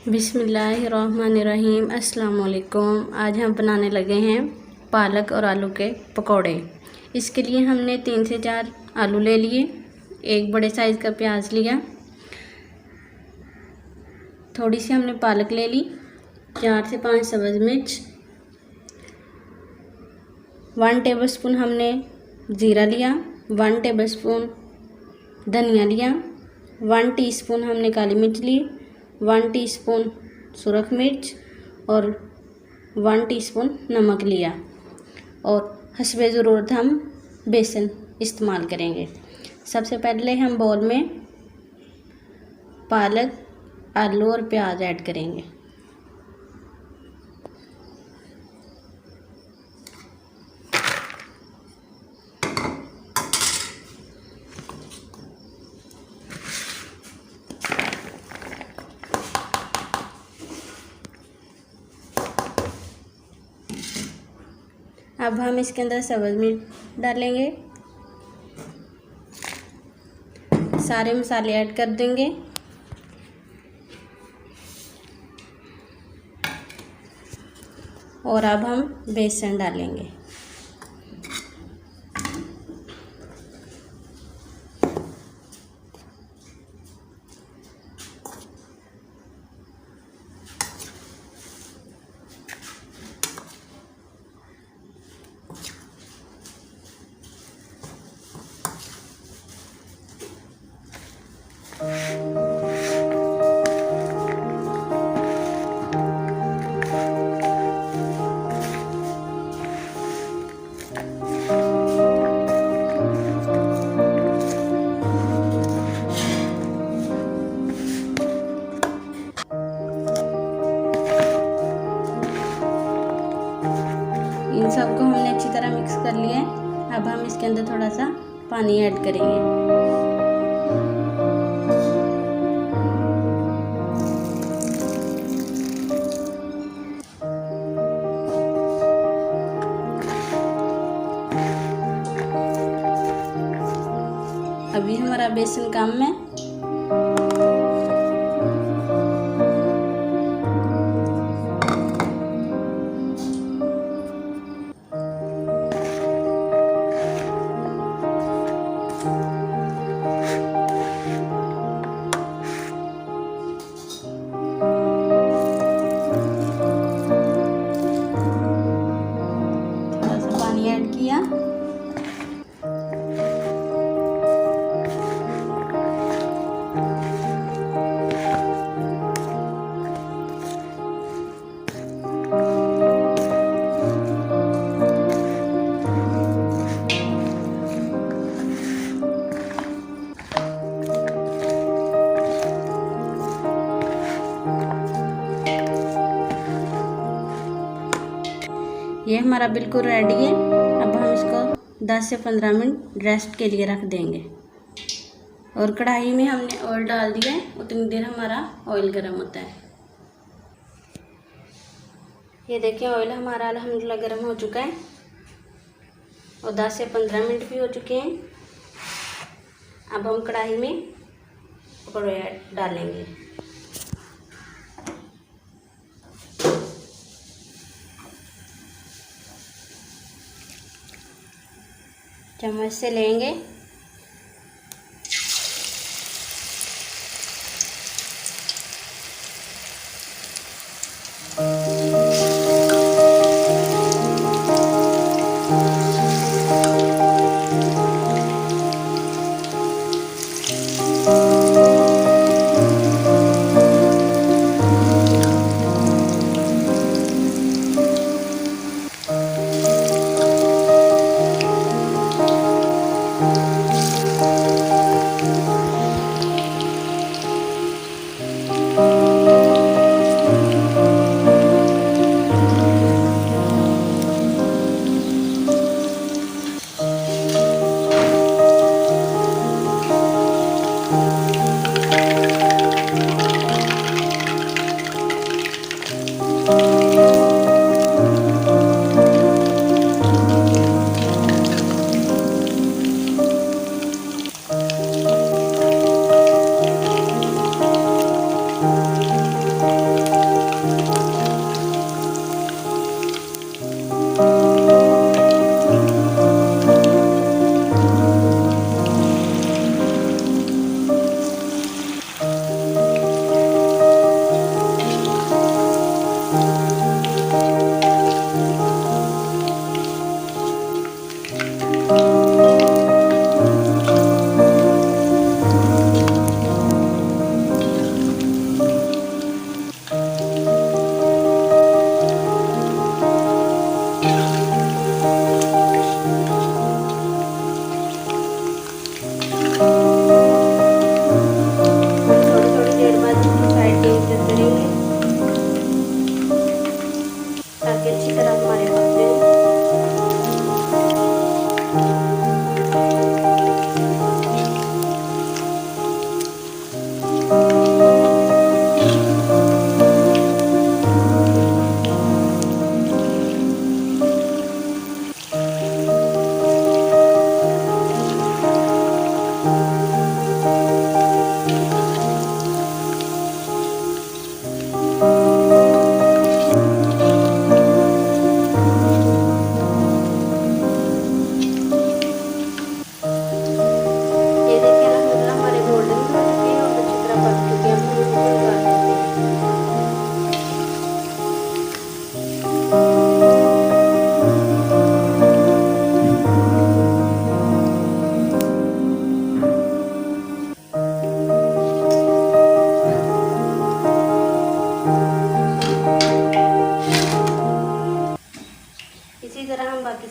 बिस्मिल्लाहिर्रहमानिर्रहीम। अस्सलाम वालेकुम। आज हम बनाने लगे हैं पालक और आलू के पकौड़े। इसके लिए हमने 3 से 4 आलू ले लिए, एक बड़े साइज़ का प्याज लिया, थोड़ी सी हमने पालक ले ली, 4 से 5 सब्ज़ मिर्च, 1 टेबलस्पून हमने ज़ीरा लिया, 1 टेबलस्पून धनिया लिया, 1 टीस्पून हमने काली मिर्च ली, 1 टीस्पून सुरख मिर्च और 1 टीस्पून नमक लिया और हस्बे ज़रूरत हम बेसन इस्तेमाल करेंगे। सबसे पहले हम बाउल में पालक, आलू और प्याज ऐड करेंगे। अब हम इसके अंदर सब्ज़ मिर्च डालेंगे, सारे मसाले ऐड कर देंगे और अब हम बेसन डालेंगे। इन सबको हमने अच्छी तरह मिक्स कर लिया है। अब हम इसके अंदर थोड़ा सा पानी ऐड करेंगे। अभी हमारा बेसन काम में थोड़ा सा पानी ऐड किया। ये हमारा बिल्कुल रेडी है। अब हम इसको 10 से 15 मिनट रेस्ट के लिए रख देंगे और कढ़ाई में हमने ऑयल डाल दिया है, उतनी देर हमारा ऑयल गर्म होता है। ये देखिए ऑयल हमारा अल्हम्दुलिल्लाह गर्म हो चुका है और 10 से 15 मिनट भी हो चुके हैं। अब हम कढ़ाई में पकौड़े डालेंगे। चम्मच से लेंगे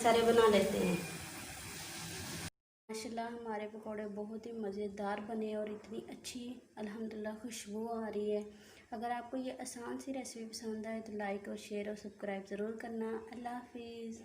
सारे बना लेते हैं। माशाल्लाह हमारे पकौड़े बहुत ही मज़ेदार बने और इतनी अच्छी अल्हम्दुलिल्लाह खुशबू आ रही है। अगर आपको ये आसान सी रेसिपी पसंद आए तो लाइक और शेयर और सब्सक्राइब ज़रूर करना। अल्लाह हाफिज़।